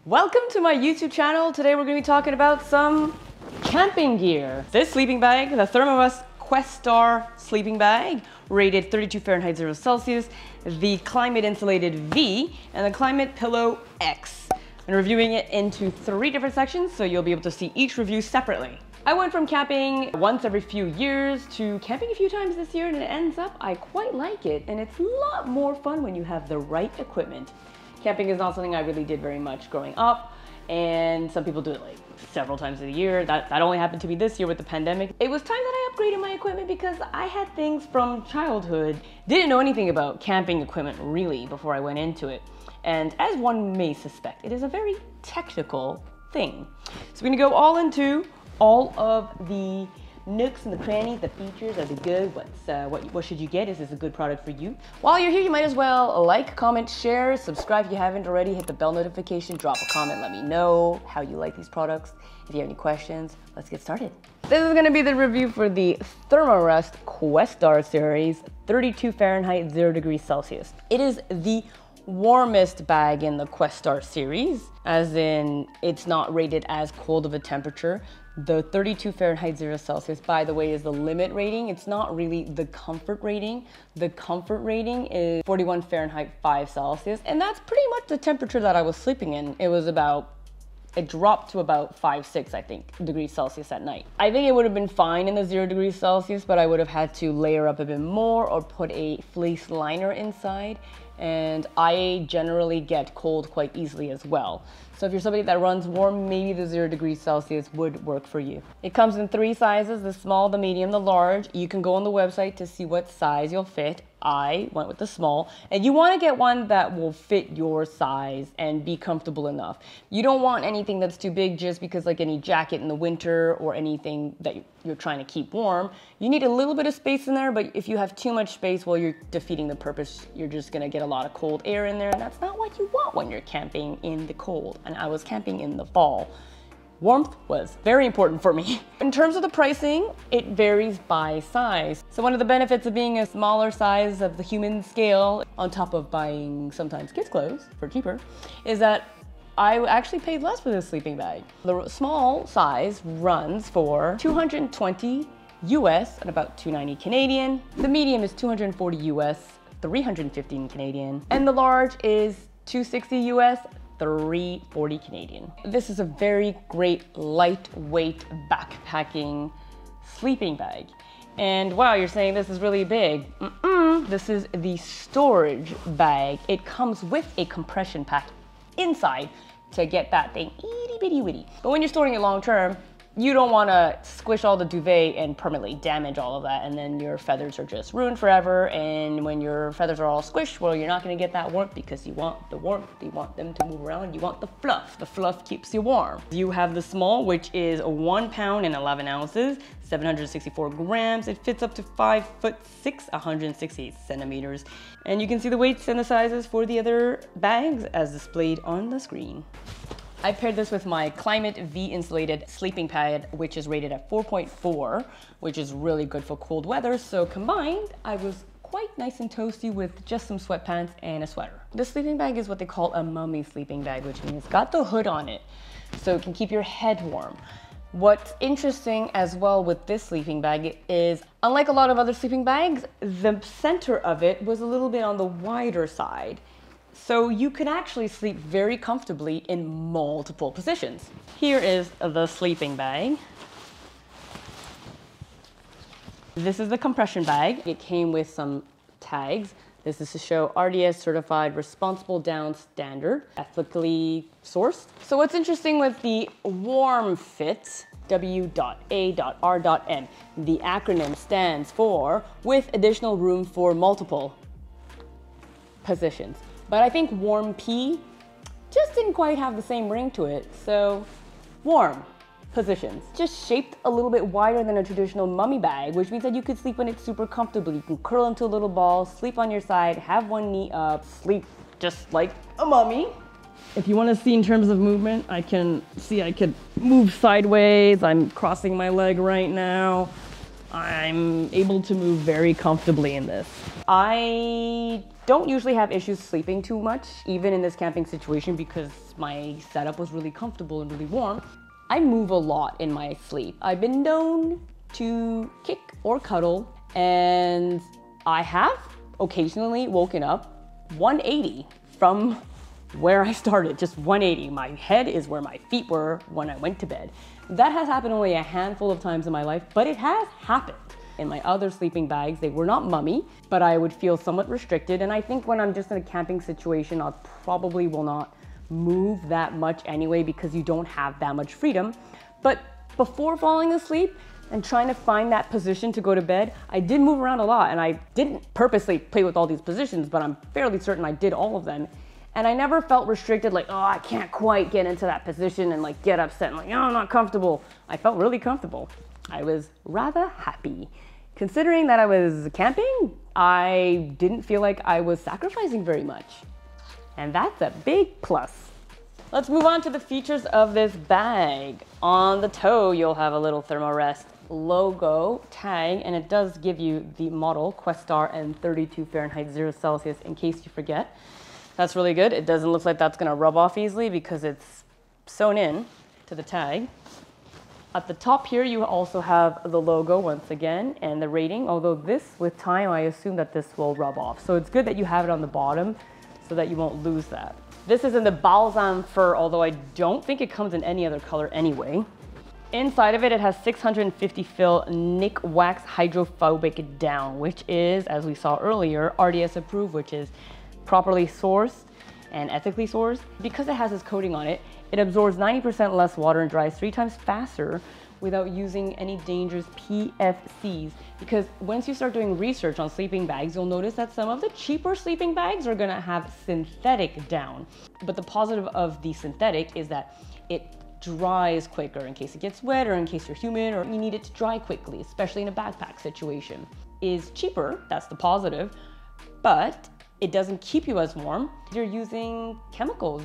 Welcome to my YouTube channel. Today we're going to be talking about some camping gear. This sleeping bag, the Thermarest Questar sleeping bag, rated 32 Fahrenheit 0 Celsius, the Klymit insulated V, and the Klymit Pillow X. I'm reviewing it into 3 different sections, so you'll be able to see each review separately. I went from camping once every few years to camping a few times this year, and it ends up I quite like it, and it's a lot more fun when you have the right equipment. Camping is not something I really did very much growing up, and some people do it like several times a year. That only happened to me this year with the pandemic. It was time that I upgraded my equipment because I had things from childhood. Didn't know anything about camping equipment really before I went into it. And as one may suspect, it is a very technical thing. So we're gonna go all into all of the nooks and the crannies, the features, are they good, what should you get, is this a good product for you? While you're here, you might as well like, comment, share, subscribe if you haven't already, hit the bell notification, drop a comment, let me know how you like these products. If you have any questions, let's get started. This is gonna be the review for the Thermarest Questar series, 32 Fahrenheit 0 degrees Celsius. It is the warmest bag in the Questar series, as in it's not rated as cold of a temperature. The 32 Fahrenheit 0 Celsius, by the way, is the limit rating. It's not really the comfort rating. The comfort rating is 41 Fahrenheit 5 Celsius, and that's pretty much the temperature that I was sleeping in. It dropped to about 5-6, I think, degrees Celsius at night. I think it would have been fine in the 0 degrees Celsius, but I would have had to layer up a bit more or put a fleece liner inside. And I generally get cold quite easily as well. So if you're somebody that runs warm, maybe the 0 degrees Celsius would work for you. It comes in 3 sizes, the small, the medium, the large. You can go on the website to see what size you'll fit. I went with the small, and you want to get one that will fit your size and be comfortable enough. You don't want anything that's too big just because, like any jacket in the winter or anything that you're trying to keep warm. You need a little bit of space in there, but if you have too much space, well, you're defeating the purpose. You're just gonna get a lot of cold air in there, and that's not what you want when you're camping in the cold. And I was camping in the fall. Warmth was very important for me. In terms of the pricing, it varies by size. So one of the benefits of being a smaller size of the human scale, on top of buying sometimes kids' clothes for cheaper, is that I actually paid less for this sleeping bag. The small size runs for $220 US and about $290 Canadian. The medium is $240 US, $315 Canadian. And the large is $260 US, $340 Canadian. This is a very great lightweight backpacking sleeping bag. And wow, you're saying this is really big. This is the storage bag. It comes with a compression pack inside to get that thing itty bitty witty. But when you're storing it long term, you don't want to squish all the duvet and permanently damage all of that, and then your feathers are just ruined forever. And when your feathers are all squished, well, you're not going to get that warmth because you want the warmth, you want them to move around, you want the fluff. The fluff keeps you warm. You have the small, which is 1 pound and 11 ounces, 764 grams. It fits up to 5'6", 168 centimeters. And you can see the weights and the sizes for the other bags as displayed on the screen. I paired this with my Klymit V insulated sleeping pad, which is rated at 4.4, which is really good for cold weather. So combined, I was quite nice and toasty with just some sweatpants and a sweater. This sleeping bag is what they call a mummy sleeping bag, which means it's got the hood on it, so it can keep your head warm. What's interesting as well with this sleeping bag is, unlike a lot of other sleeping bags, the center of it was a little bit on the wider side. So you can actually sleep very comfortably in multiple positions. Here is the sleeping bag. This is the compression bag. It came with some tags. This is to show RDS certified responsible down standard, ethically sourced. So what's interesting with the W.A.R.M fit, W.A.R.M, the acronym stands for with additional room for multiple positions. But I think W.A.R.M P just didn't quite have the same ring to it. So W.A.R.M positions, just shaped a little bit wider than a traditional mummy bag, which means that you could sleep in it super comfortably. You can curl into a little ball, sleep on your side, have one knee up, sleep just like a mummy. If you want to see in terms of movement, I could move sideways. I'm crossing my leg right now. I'm able to move very comfortably in this. I don't usually have issues sleeping too much, even in this camping situation, because my setup was really comfortable and really warm. I move a lot in my sleep. I've been known to kick or cuddle, and I have occasionally woken up 180 from where I started, just 180. My head is where my feet were when I went to bed. That has happened only a handful of times in my life, but it has happened. In my other sleeping bags, they were not mummy, but I would feel somewhat restricted. And I think when I'm just in a camping situation, I probably will not move that much anyway, because you don't have that much freedom. But before falling asleep and trying to find that position to go to bed, I did move around a lot, and I didn't purposely play with all these positions, but I'm fairly certain I did all of them. And I never felt restricted, like, oh, I can't quite get into that position, and like get upset and like, oh, I'm not comfortable. I felt really comfortable. I was rather happy. Considering that I was camping, I didn't feel like I was sacrificing very much. And that's a big plus. Let's move on to the features of this bag. On the toe, you'll have a little Thermarest logo tag, and it does give you the model Questar and 32 Fahrenheit 0 Celsius in case you forget. That's really good. It doesn't look like that's gonna rub off easily because it's sewn in to the tag. At the top here, you also have the logo once again and the rating, although this, with time, I assume that this will rub off. So it's good that you have it on the bottom so that you won't lose that. This is in the balsam fir, although I don't think it comes in any other color anyway. Inside of it, it has 650 fill Nikwax hydrophobic down, which is, as we saw earlier, RDS approved, which is properly sourced and ethically sourced. Because it has this coating on it, it absorbs 90% less water and dries 3 times faster without using any dangerous PFCs. Because once you start doing research on sleeping bags, you'll notice that some of the cheaper sleeping bags are gonna have synthetic down. But the positive of the synthetic is that it dries quicker in case it gets wet or in case you're humid or you need it to dry quickly, especially in a backpack situation. Is cheaper, that's the positive, but it doesn't keep you as warm. You're using chemicals.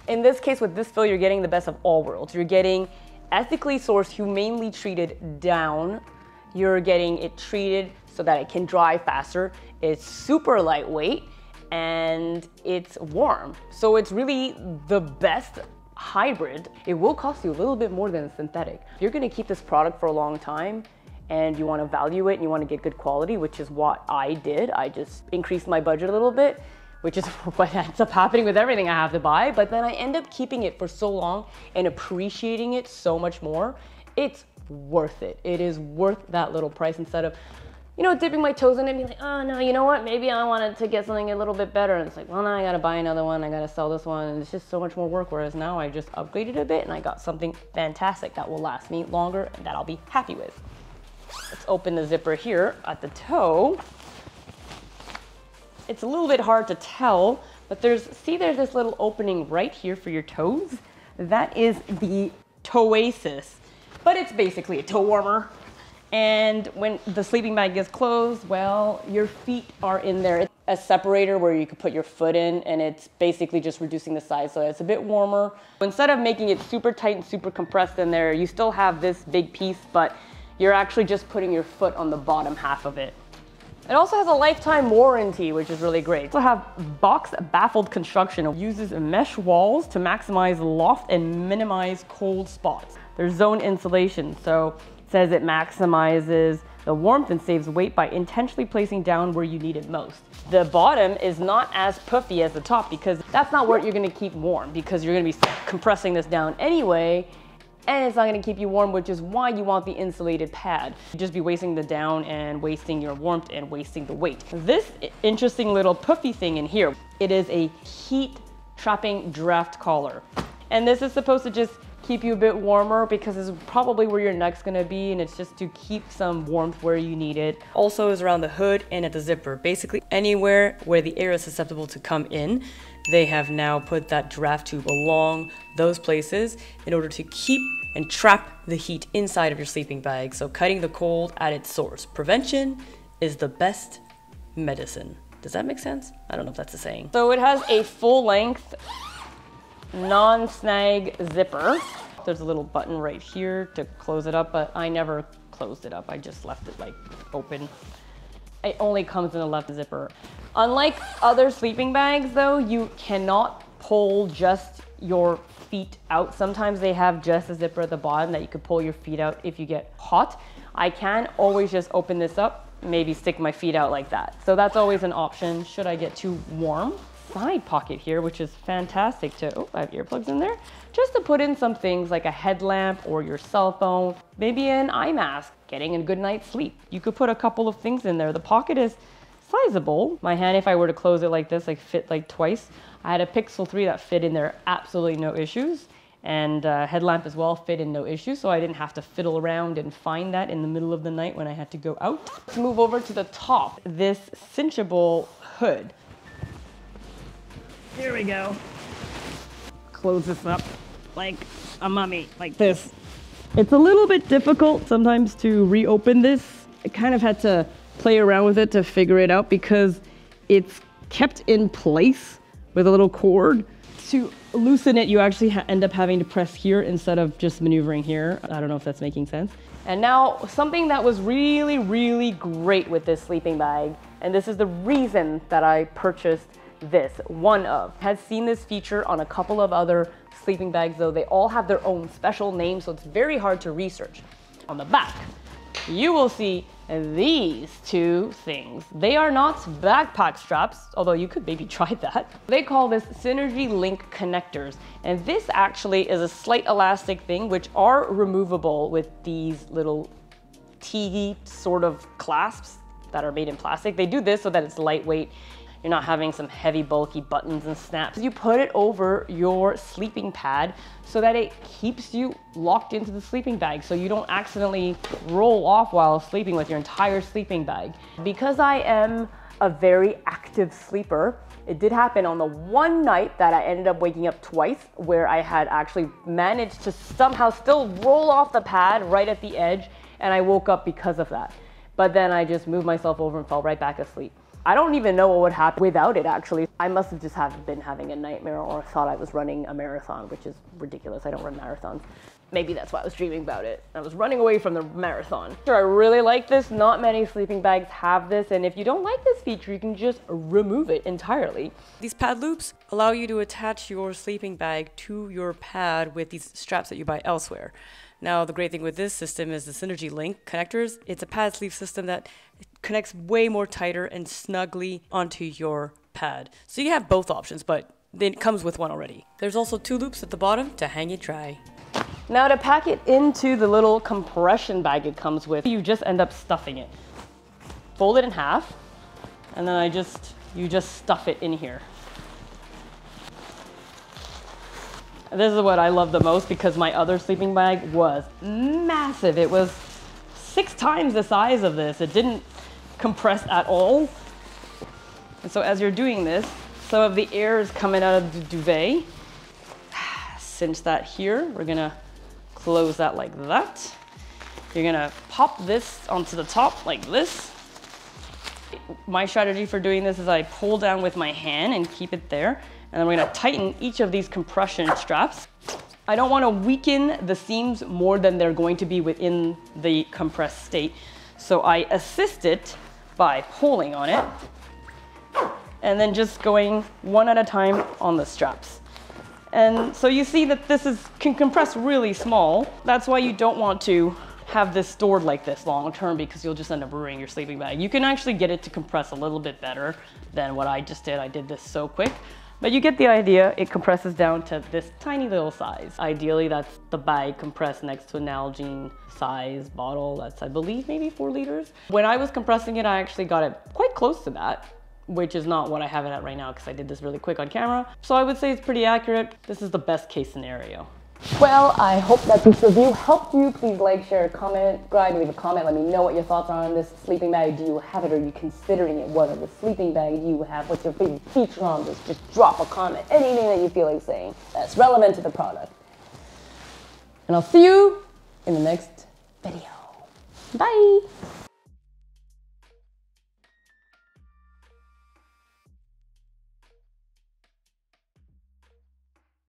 In this case, with this fill, you're getting the best of all worlds. You're getting ethically sourced, humanely treated down. You're getting it treated so that it can dry faster. It's super lightweight and it's warm. So it's really the best hybrid. It will cost you a little bit more than a synthetic. If you're gonna keep this product for a long time, and you want to value it and you want to get good quality, which is what I did. I just increased my budget a little bit, which is what ends up happening with everything I have to buy. But then I end up keeping it for so long and appreciating it so much more. It's worth it. It is worth that little price instead of, you know, dipping my toes in it and being like, oh no, you know what? Maybe I wanted to get something a little bit better. And it's like, well, now I got to buy another one. I got to sell this one. And it's just so much more work. Whereas now I just upgraded a bit and I got something fantastic that will last me longer and that I'll be happy with. Let's open the zipper here at the toe. It's a little bit hard to tell, but there's this little opening right here for your toes. That is the Toasis, but it's basically a toe warmer. And when the sleeping bag is closed, well, your feet are in there. It's a separator where you could put your foot in, and it's basically just reducing the size so it's a bit warmer. Instead of making it super tight and super compressed in there, you still have this big piece, but you're actually just putting your foot on the bottom half of it. It also has a lifetime warranty, which is really great. It also have box baffled construction. It uses mesh walls to maximize loft and minimize cold spots. There's zone insulation, so it says it maximizes the warmth and saves weight by intentionally placing down where you need it most. The bottom is not as puffy as the top because that's not where you're gonna keep warm, because you're gonna be compressing this down anyway, and it's not gonna keep you warm, which is why you want the insulated pad. You'd just be wasting the down and wasting your warmth and wasting the weight. This interesting little puffy thing in here, it is a heat trapping draft collar. And this is supposed to just keep you a bit warmer because this is probably where your neck's gonna be, and it's just to keep some warmth where you need it. Also is around the hood and at the zipper. Basically anywhere where the air is susceptible to come in, they have now put that draft tube along those places in order to keep and trap the heat inside of your sleeping bag. So cutting the cold at its source. Prevention is the best medicine. Does that make sense? I don't know if that's a saying. So it has a full length non-snag zipper. There's a little button right here to close it up, but I never closed it up. I just left it like open. It only comes in the left zipper. Unlike other sleeping bags though, you cannot pull just your feet out. Sometimes they have just a zipper at the bottom that you could pull your feet out if you get hot. I can always just open this up, maybe stick my feet out like that. So that's always an option should I get too warm. Side pocket here, which is fantastic to, oh, I have earplugs in there, just to put in some things like a headlamp or your cell phone, maybe an eye mask, getting a good night's sleep. You could put a couple of things in there. The pocket is sizable. My hand, if I were to close it like this, like fit like twice. I had a Pixel 3 that fit in there, absolutely no issues. And headlamp as well fit in no issues, so I didn't have to fiddle around and find that in the middle of the night when I had to go out. Let's move over to the top, this cinchable hood. Here we go. Close this up like a mummy, like this. It's a little bit difficult sometimes to reopen this. I kind of had to play around with it to figure it out because it's kept in place with a little cord. To loosen it, you actually end up having to press here instead of just maneuvering here. I don't know if that's making sense. And now something that was really, really great with this sleeping bag, and this is the reason that I purchased this, had seen this feature on a couple of other sleeping bags though. They all have their own special names, so it's very hard to research. On the back, you will see these two things. They are not backpack straps, although you could maybe try that. They call this SynergyLink Connectors. And this actually is a slight elastic thing, which are removable with these little T sort of clasps that are made in plastic. They do this so that it's lightweight. You're not having some heavy, bulky buttons and snaps. You put it over your sleeping pad so that it keeps you locked into the sleeping bag so you don't accidentally roll off while sleeping with your entire sleeping bag. Because I am a very active sleeper, it did happen on the one night that I ended up waking up twice, where I had actually managed to somehow still roll off the pad right at the edge, and I woke up because of that. But then I just moved myself over and fell right back asleep. I don't even know what would happen without it, actually. I must have just been having a nightmare or thought I was running a marathon, which is ridiculous. I don't run marathons. Maybe that's why I was dreaming about it. I was running away from the marathon. I really like this. Not many sleeping bags have this, and if you don't like this feature, you can just remove it entirely. These pad loops allow you to attach your sleeping bag to your pad with these straps that you buy elsewhere. Now, the great thing with this system is the SynergyLink Connectors. It's a pad sleeve system that connects way more tighter and snugly onto your pad. So you have both options, but it comes with one already. There's also two loops at the bottom to hang it dry. Now to pack it into the little compression bag it comes with, you just end up stuffing it. Fold it in half, and then you just stuff it in here. This is what I love the most because my other sleeping bag was massive. It was 6 times the size of this. It didn't compress at all. And so as you're doing this, some of the air is coming out of the duvet. Cinch that here. We're gonna close that like that. You're gonna pop this onto the top like this. My strategy for doing this is I pull down with my hand and keep it there. And then we're gonna tighten each of these compression straps. I don't wanna weaken the seams more than they're going to be within the compressed state. So I assist it by pulling on it and then just going one at a time on the straps. And so you see that this can compress really small. That's why you don't want to have this stored like this long term, because you'll just end up ruining your sleeping bag. You can actually get it to compress a little bit better than what I just did. I did this so quick. But you get the idea. It compresses down to this tiny little size. Ideally, that's the bag compressed next to an Nalgene size bottle. That's, I believe, maybe 4 liters. When I was compressing it, I actually got it quite close to that, which is not what I have it at right now because I did this really quick on camera. So I would say it's pretty accurate. This is the best case scenario. Well, I hope that this review helped you. Please like, share, comment, subscribe, leave a comment. Let me know what your thoughts are on this sleeping bag. Do you have it? Are you considering it? What other sleeping bag do you have? What's your favorite feature on this? Just drop a comment. Anything that you feel like saying that's relevant to the product. And I'll see you in the next video. Bye.